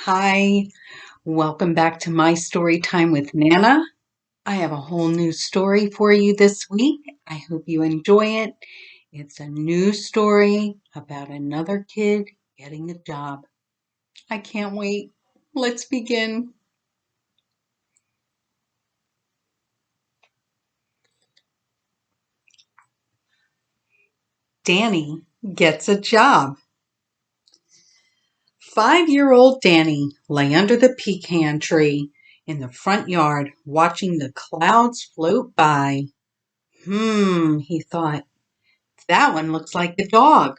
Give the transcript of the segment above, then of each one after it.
Hi, welcome back to my story time with Nana. I have a whole new story for you this week. I hope you enjoy it. It's a new story about another kid getting a job. I can't wait. Let's begin. Danny gets a job. 5-year-old Danny lay under the pecan tree in the front yard watching the clouds float by. He thought, that one looks like a dog.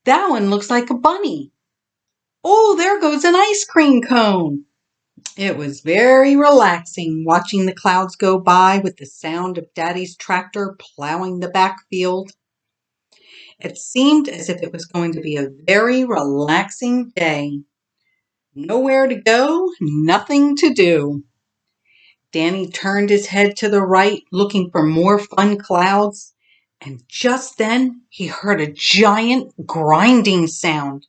That one looks like a bunny. Oh, there goes an ice cream cone. It was very relaxing watching the clouds go by with the sound of Daddy's tractor plowing the backfield. It seemed as if it was going to be a very relaxing day. Nowhere to go, nothing to do. Danny turned his head to the right, looking for more fun clouds, and just then he heard a giant grinding sound.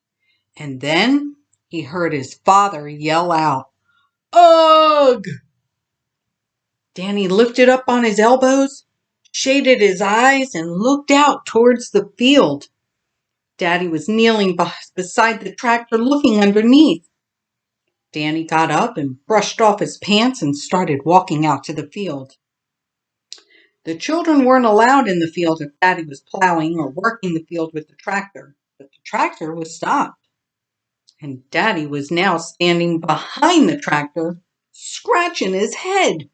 And then he heard his father yell out, "Ugh!" Danny lifted up on his elbows, shaded his eyes, and looked out towards the field. Daddy was kneeling beside the tractor looking underneath. Danny got up and brushed off his pants and started walking out to the field. The children weren't allowed in the field if Daddy was plowing or working the field with the tractor, but the tractor was stopped. And Daddy was now standing behind the tractor, scratching his head.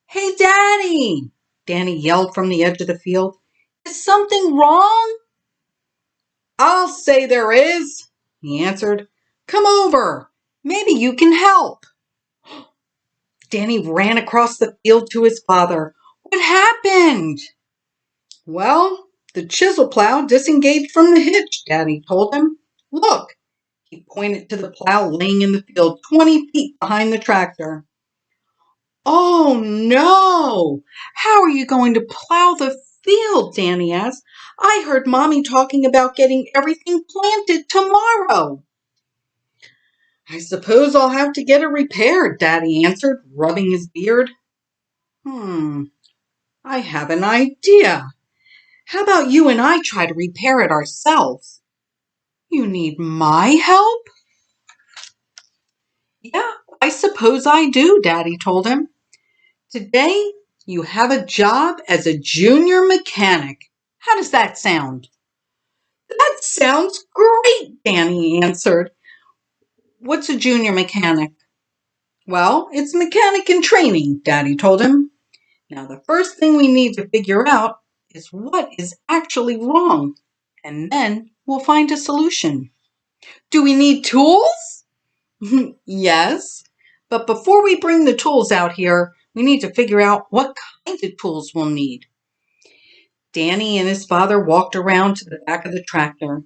"Hey, Daddy!" Danny yelled from the edge of the field. "Is something wrong?" "I'll say there is," he answered. "Come over. Maybe you can help." Danny ran across the field to his father. "What happened?" "Well, the chisel plow disengaged from the hitch," Daddy told him. "Look." He pointed to the plow laying in the field 20 feet behind the tractor. "Oh, no! How are you going to plow the field?" Danny asked. "I heard Mommy talking about getting everything planted tomorrow." "I suppose I'll have to get it repaired," Daddy answered, rubbing his beard. I have an idea. How about you and I try to repair it ourselves?" "You need my help?" "Yeah, I suppose I do," Daddy told him. "Today, you have a job as a junior mechanic. How does that sound?" "That sounds great," Danny answered. "What's a junior mechanic?" "Well, it's mechanic in training," Daddy told him. "Now, the first thing we need to figure out is what is actually wrong, and then we'll find a solution." "Do we need tools?" "Yes, but before we bring the tools out here, we need to figure out what kinds of tools we'll need." Danny and his father walked around to the back of the tractor.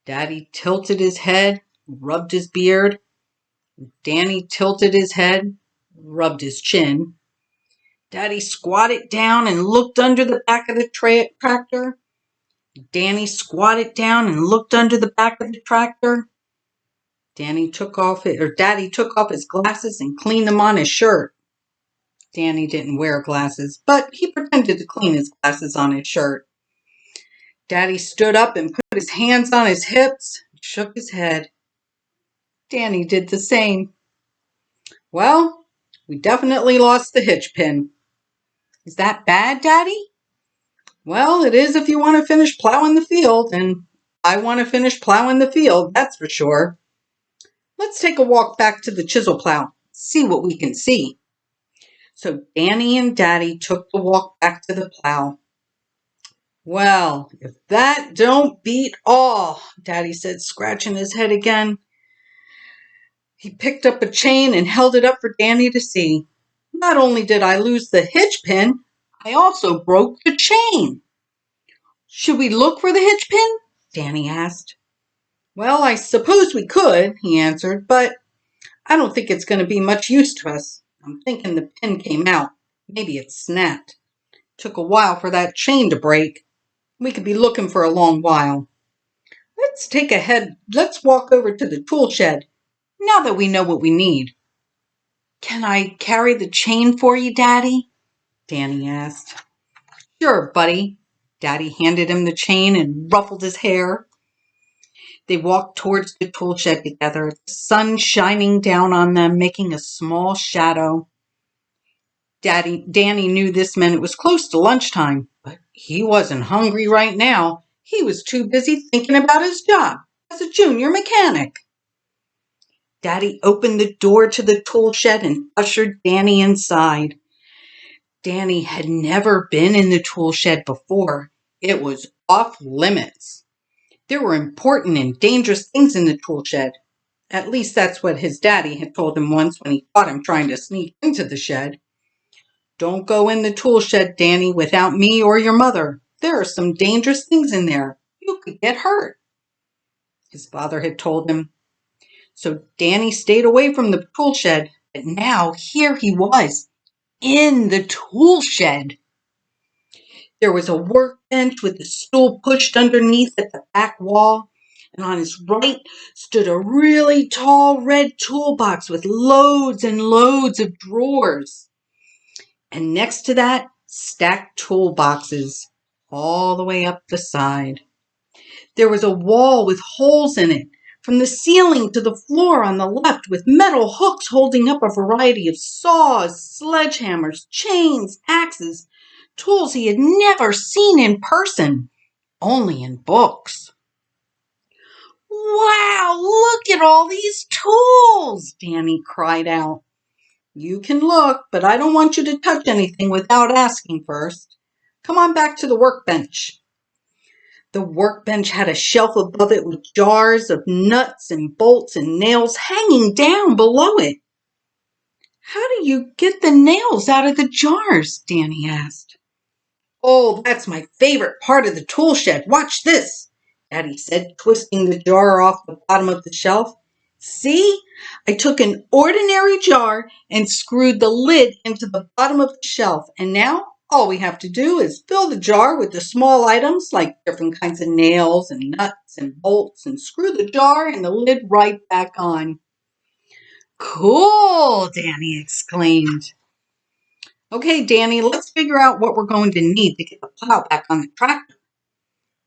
Daddy tilted his head, rubbed his beard. Danny tilted his head, rubbed his chin. Daddy squatted down and looked under the back of the tractor. Danny squatted down and looked under the back of the tractor. Daddy took off his glasses and cleaned them on his shirt. Danny didn't wear glasses, but he pretended to clean his glasses on his shirt. Daddy stood up and put his hands on his hips and shook his head. Danny did the same. "Well, we definitely lost the hitch pin." "Is that bad, Daddy?" "Well, it is if you want to finish plowing the field, and I want to finish plowing the field, that's for sure. Let's take a walk back to the chisel plow, see what we can see." So Danny and Daddy took the walk back to the plow. "Well, if that don't beat all," Daddy said, scratching his head again. He picked up a chain and held it up for Danny to see. "Not only did I lose the hitch pin, I also broke the chain." "Should we look for the hitch pin?" Danny asked. "Well, I suppose we could," he answered, "but I don't think it's going to be much use to us. I'm thinking the pin came out. Maybe it snapped. Took a while for that chain to break. We could be looking for a long while. Let's walk over to the tool shed now that we know what we need. Can I carry the chain for you, Daddy? Danny asked. Sure, buddy. Daddy handed him the chain and ruffled his hair. They walked towards the tool shed together, the sun shining down on them, making a small shadow. Danny knew this meant it was close to lunchtime, but he wasn't hungry right now. He was too busy thinking about his job as a junior mechanic. Daddy opened the door to the tool shed and ushered Danny inside. Danny had never been in the tool shed before. It was off limits. There were important and dangerous things in the tool shed. At least that's what his daddy had told him once when he caught him trying to sneak into the shed. Don't go in the tool shed, Danny, without me or your mother. There are some dangerous things in there. You could get hurt, his father had told him. So Danny stayed away from the tool shed, but now here he was, in the tool shed. There was a workbench with a stool pushed underneath at the back wall, and on his right stood a really tall red toolbox with loads and loads of drawers. And next to that, stacked toolboxes all the way up the side. There was a wall with holes in it, from the ceiling to the floor on the left, with metal hooks holding up a variety of saws, sledgehammers, chains, axes, tools he had never seen in person, only in books. Wow, look at all these tools, Danny cried out. You can look, but I don't want you to touch anything without asking first. Come on back to the workbench. The workbench had a shelf above it with jars of nuts and bolts and nails hanging down below it. How do you get the nails out of the jars? Danny asked. Oh, that's my favorite part of the tool shed. Watch this, Daddy said, twisting the jar off the bottom of the shelf. See? I took an ordinary jar and screwed the lid into the bottom of the shelf, and now all we have to do is fill the jar with the small items like different kinds of nails and nuts and bolts and screw the jar and the lid right back on. Cool, Danny exclaimed. Okay, Danny, let's figure out what we're going to need to get the plow back on the tractor.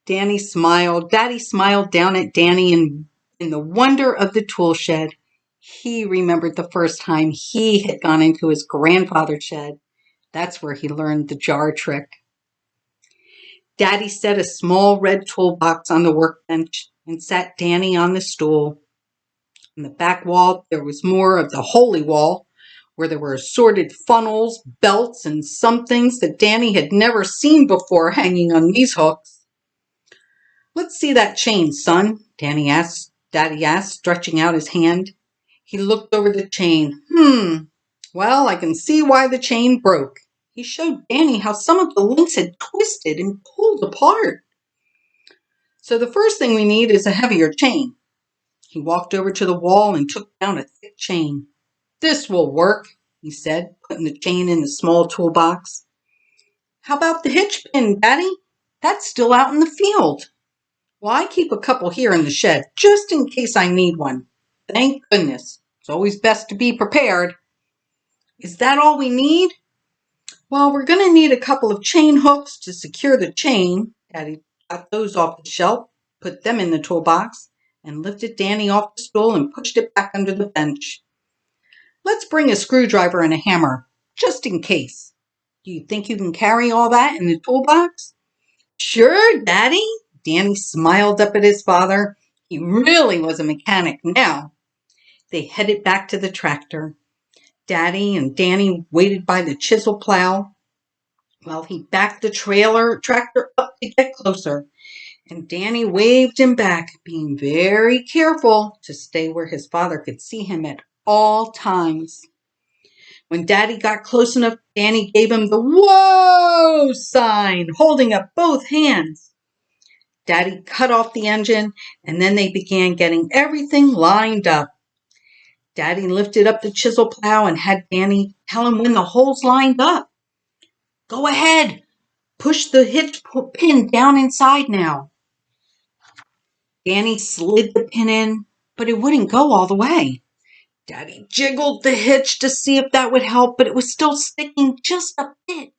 Daddy smiled down at Danny in the wonder of the tool shed. He remembered the first time he had gone into his grandfather's shed. That's where he learned the jar trick. Daddy set a small red toolbox on the workbench and sat Danny on the stool. On the back wall, there was more of the holy wall, where there were assorted funnels, belts, and some things that Danny had never seen before hanging on these hooks. Let's see that chain, son, Daddy asked, stretching out his hand. He looked over the chain. Well, I can see why the chain broke. He showed Danny how some of the links had twisted and pulled apart. So the first thing we need is a heavier chain. He walked over to the wall and took down a thick chain. This will work, he said, putting the chain in the small toolbox. How about the hitch pin, Daddy? That's still out in the field. Well, I keep a couple here in the shed, just in case I need one. Thank goodness. It's always best to be prepared. Is that all we need? Well, we're going to need a couple of chain hooks to secure the chain. Daddy got those off the shelf, put them in the toolbox, and lifted Danny off the stool and pushed it back under the bench. Let's bring a screwdriver and a hammer, just in case. Do you think you can carry all that in the toolbox? Sure, Daddy. Danny smiled up at his father. He really was a mechanic now. They headed back to the tractor. Daddy and Danny waited by the chisel plow while he backed the tractor up to get closer. And Danny waved him back, being very careful to stay where his father could see him at all times. When Daddy got close enough, Danny gave him the whoa sign, holding up both hands. Daddy cut off the engine, and then they began getting everything lined up. Daddy lifted up the chisel plow and had Danny tell him when the holes lined up. Go ahead, push the hitch pin down inside now. Danny slid the pin in, but it wouldn't go all the way. Daddy jiggled the hitch to see if that would help, but it was still sticking just a bit.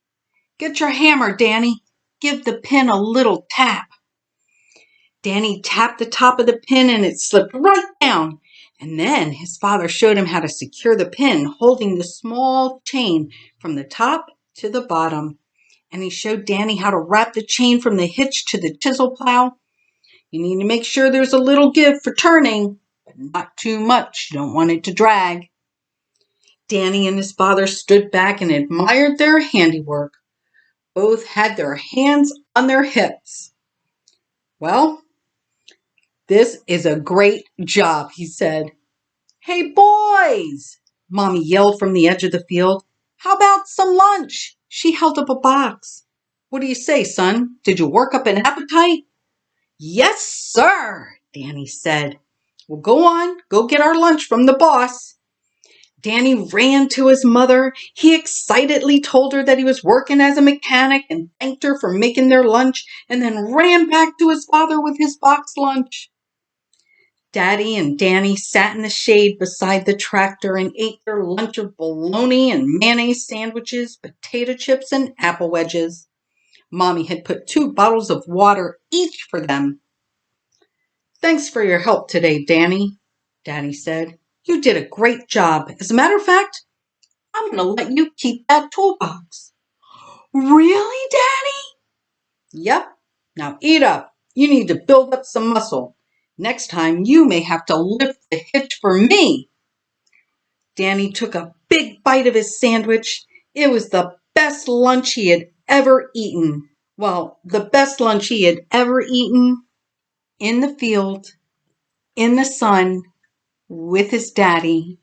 Get your hammer, Danny. Give the pin a little tap. Danny tapped the top of the pin and it slipped right down. And then his father showed him how to secure the pin, holding the small chain from the top to the bottom. And he showed Danny how to wrap the chain from the hitch to the chisel plow. You need to make sure there's a little give for turning, but not too much. You don't want it to drag. Danny and his father stood back and admired their handiwork. Both had their hands on their hips. Well, this is a great job, he said. Hey, boys, Mommy yelled from the edge of the field. How about some lunch? She held up a box. What do you say, son? Did you work up an appetite? Yes, sir, Danny said. Well, go on. Go get our lunch from the boss. Danny ran to his mother. He excitedly told her that he was working as a mechanic and thanked her for making their lunch, and then ran back to his father with his box lunch. Daddy and Danny sat in the shade beside the tractor and ate their lunch of bologna and mayonnaise sandwiches, potato chips, and apple wedges. Mommy had put 2 bottles of water each for them. Thanks for your help today, Danny, Daddy said. You did a great job. As a matter of fact, I'm going to let you keep that toolbox. Really, Daddy? Yep. Now eat up. You need to build up some muscle. Next time you may have to lift the hitch for me. Danny took a big bite of his sandwich. It was the best lunch he had ever eaten. Well, the best lunch he had ever eaten in the field, in the sun, with his daddy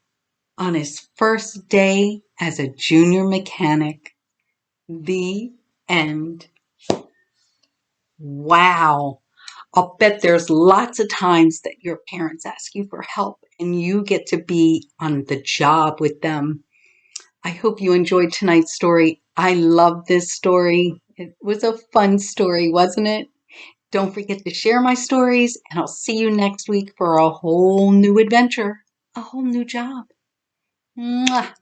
on his first day as a junior mechanic. The end. Wow. I'll bet there's lots of times that your parents ask you for help and you get to be on the job with them. I hope you enjoyed tonight's story. I love this story. It was a fun story, wasn't it? Don't forget to share my stories, and I'll see you next week for a whole new adventure, a whole new job. Mwah.